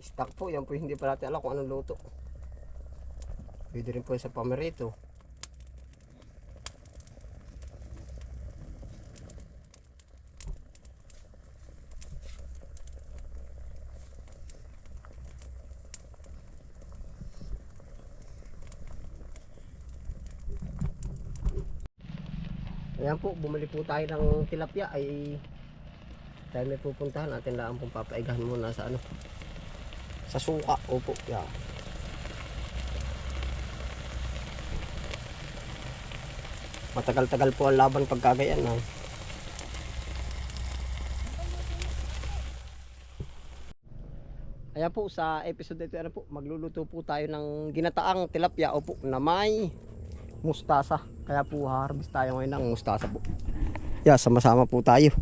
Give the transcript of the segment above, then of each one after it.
stock po. Yan po hindi pa natin alam kung anong luto. Pwede rin po sa pamerito. Ayan po, bumili po tayo ng tilapia. Ay tayo may pupuntahan natin lang pong papaigahan muna sa ano, sa suka. Opo, yan. Matagal-tagal po ang laban pagkagayan ha. Ayan po, sa episode ito ano po, magluluto po tayo ng ginataang tilapia opo na may mustasa. Kaya po harvest tayo ngayon ng mustasa po. Yeah, sama-sama po tayo.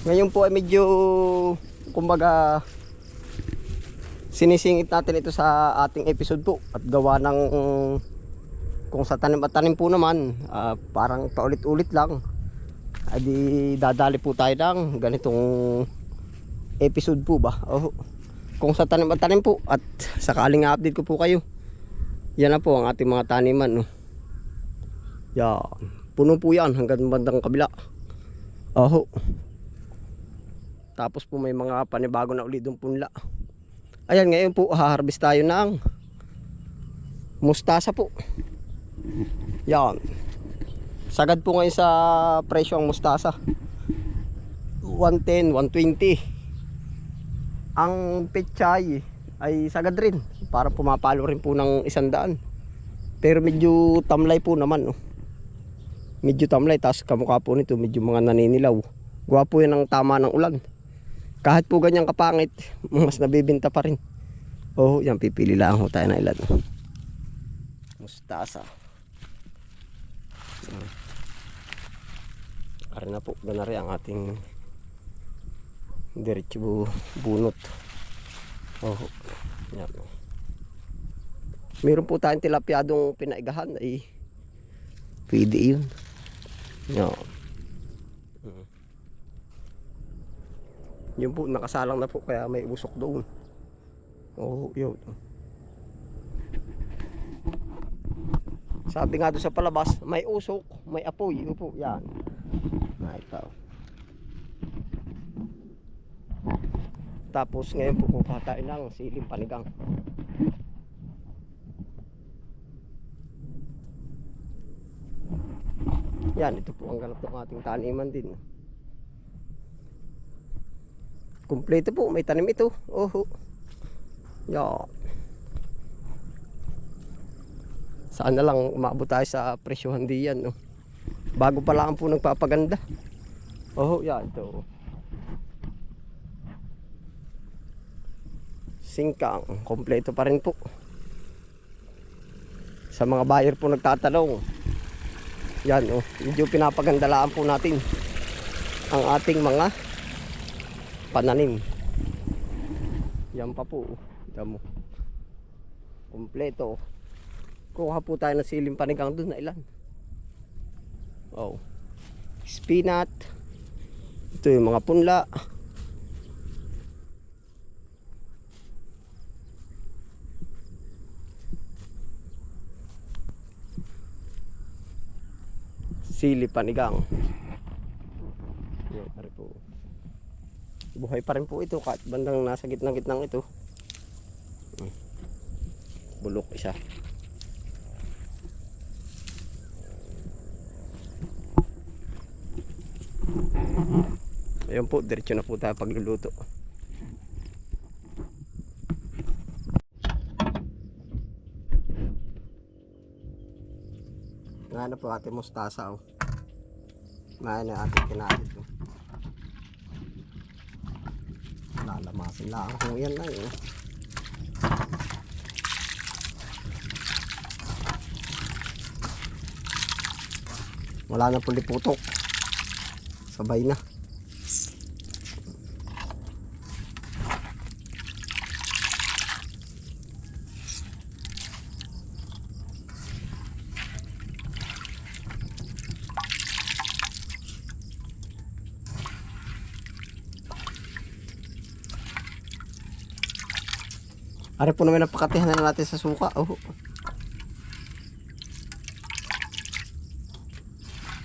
Ngayon po ay medyo kumbaga sinisingit natin ito sa ating episode po at gawa ng kung sa tanim at tanim po naman parang paulit-ulit lang ay di dadali po tayo ng ganitong episode po ba. Kung sa tanim at tanim po at sakaling update ko po kayo, yan na po ang ating mga taniman yan, puno po yan hanggang bandang kabila. Tapos po may mga panibago na ulit yung punla. Ayan, ngayon po haharvest tayo ng mustasa po. Yan. Sagad po ngayon sa presyo ang mustasa. 110, 120. Ang pechay ay sagad rin. Para pumapalo rin po ng 100. Pero medyo tamlay po naman. Medyo tamlay. Tapos kamukha po nito medyo mga naninilaw. Gwapo yan ang tama ng ulan. Kahit po ganyang kapangit, mas nabibinta pa rin. Yan, pipili lang ho tayo na ilan. Mustasa. Ari na po, ganari ang ating diretso bunot. Yan. Meron po tayong tilapyadong pinaigahan ay pwede yun. Yan. Yun po, nakasalang na po kaya may usok doon. Yun. Sabi nga doon sa palabas, may usok, may apoy. Yun po, yan. Ito. Tapos ngayon po kukuha tayo ng siling panigang. Yan, ito po ang ganap ng ating taniman din. Kompleto po, may tanim ito. Yan. Saan na lang umabot tayo sa presyohan diyan. Bago pa lang po nagpapaganda. Yan ito. Singkang, kompleto pa rin po. Sa mga buyer po nagtatanong. Yan medyo pinapagandalaan po natin ang ating mga pananim. Yan pa po. Yan mo. Kompleto. Kuha po tayo ng siling panigang doon na ilan. Spinach. Ito yung mga punla. Sili panigang. Yan, pare po. Buhay pa rin po ito kahit bandang nasa gitnang ito. Bulok isa. Ayun po, diretso na po tayo pagluluto. Nga na po ating mustasa. Nga na ating kinalit. Lalamasin lang kung yan na yun. Wala na po liputok. Sabay na. Ari po naman napakatihan na natin sa suka. Oh.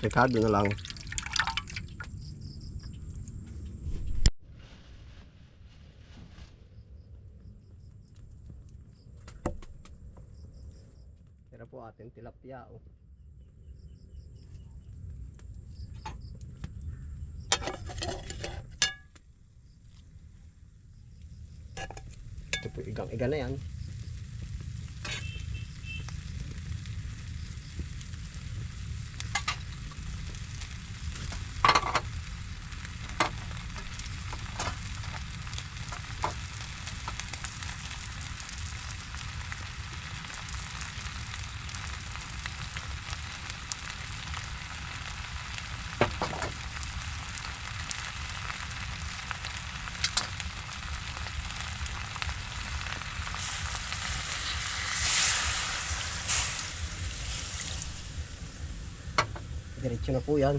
Rekado na lang. Tira po ating tilapia. Oh. Ito po igang-iga na yan. Diretso na po yan.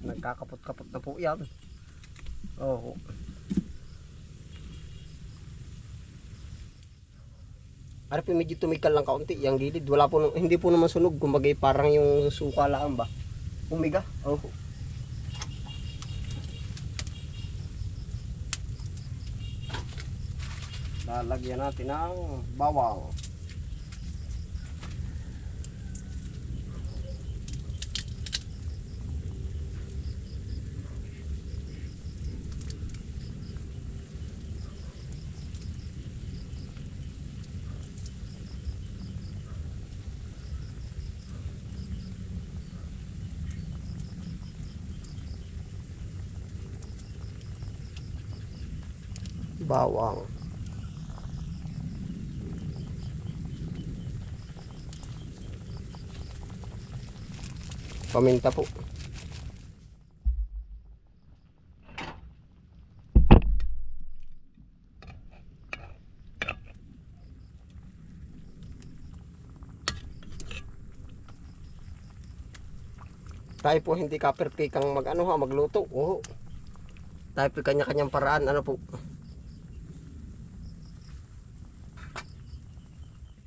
Nagkakapot-kapot na po yan. Oo. Ano po medyo tumikal lang kaunti yung gilid. Wala po, hindi po naman sunog. Kumbaga parang yung suka lang ba. Umiga. Oo. Lalagyan natin ng bawang. Bawang. Paminta po. Tayo po hindi ka-perfectang magluto. Oo. Tayo po kanya-kanyang paraan po.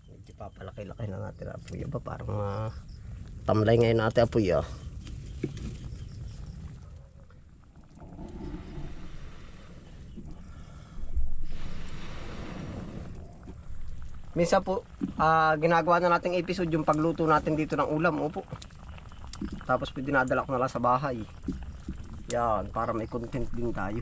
Medyo papalaki-laki na natin apoy ba parang tamlay ngayon natin apoy. Minsan po ginagawa na nating episode yung pagluto natin dito ng ulam. Opo. Tapos po dinadala ko na lang sa bahay. Yan, para may content din tayo.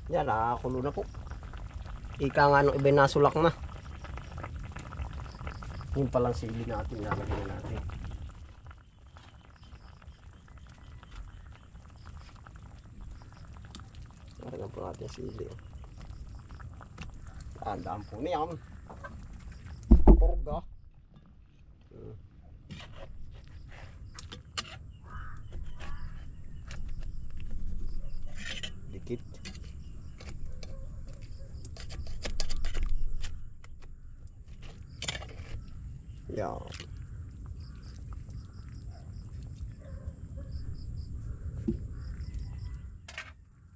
Yan, nakakulo na po. Ika nga nung iba nasulak na. Yung palang sili natin, lalagyan natin. Lalagyan po natin sili. Tandaan po niyan. Purga. Dikit. Yan.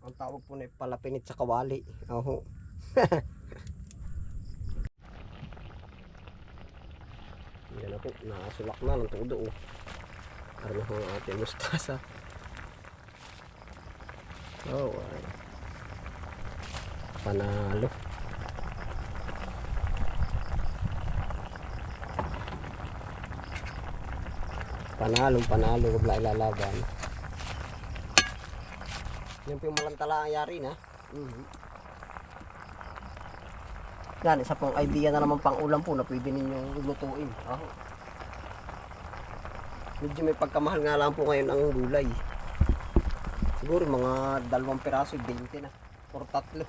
Ang tawag po na palapinit sa kawali. Oho. Yan na po, nakasulak na ng todo. Ano ho ang ating mustasa. Oh, panalo. Panalo, wag lang ilalaban. Yan po yung malantala ang yari na. Yan, isa pong idea na naman pang ulam po na pwede ninyong lutuin. Medyo may pagkamahal nga lang po ngayon ang gulay. Siguro mga 2 piraso, 20 na. Or 3.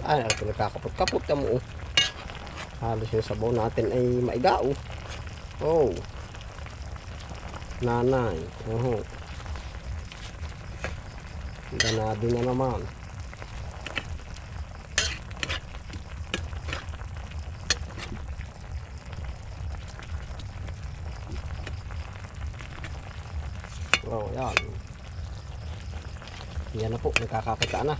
Ay, nagkakapot-kapot ka mo. Halos yung sabaw natin ay maigao. Oh. Nanay. Oh. Ganado na naman. Oh, yan. Yan na po, nagkakakita na.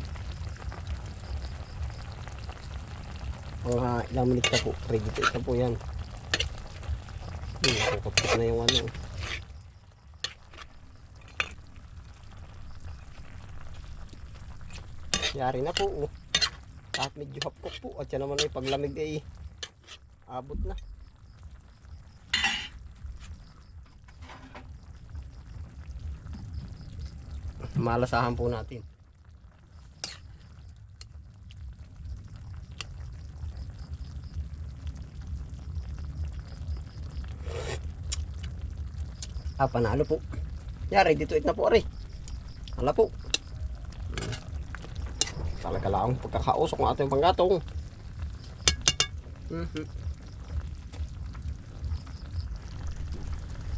Mga ilang minutes na po, ready to eat na po yan. Nakukapit na yung ano. Yari na po. Oh. Kahit medyo hapkok po. At yan naman ay paglamig ay abot na. Malasahan po natin. Panalo po. Yari, dito it na po, ari. Hala po. Talaga lang pagkakausok ng ating panggatong.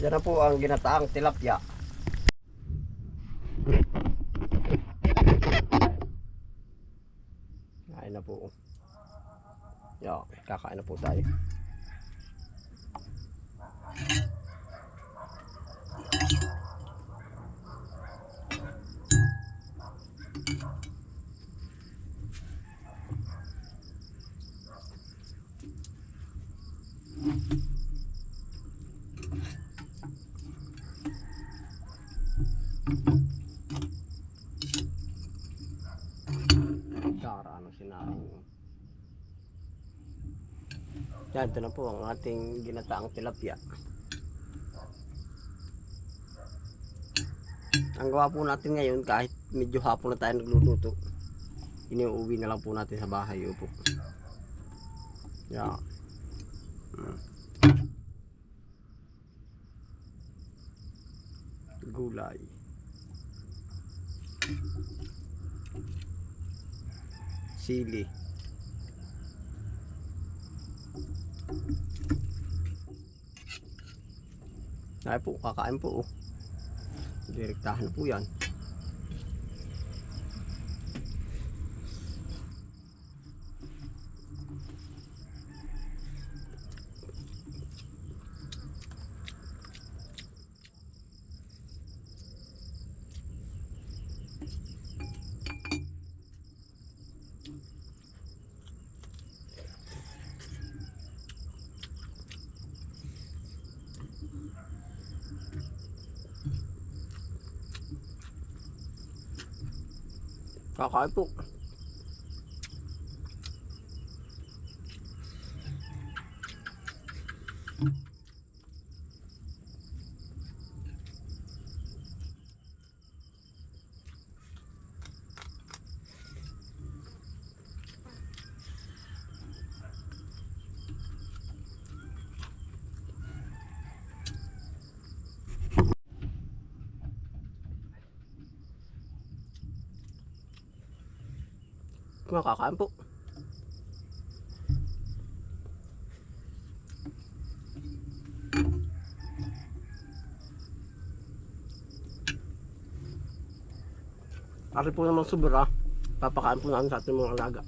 Yan na po ang ginataang tilapia. Kain na po. Yan, kakain na po tayo. Ano sinarang. Yan, ito na po ang ating ginataang tilapia. Ang gawa po natin ngayon, kahit medyo hapon na tayo nagluluto, iniuwi na lang po natin sa bahay. Upo. Yan. Gulay. Sili. Ay po, kakain po. Direktahan po yan. Kakain po. Kakain po. Ari po naman sobra. Papakain po natin sa ating mga alaga.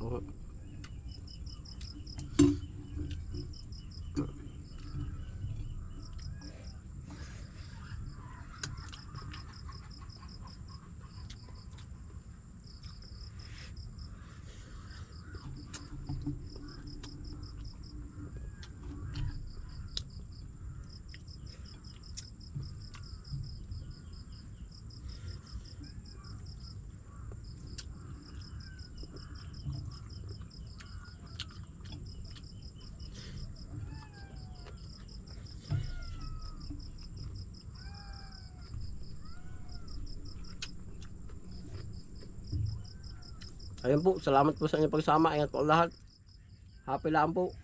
Ayun po, salamat po sa inyong pagsama. Ingat po ang lahat. Happy lang po.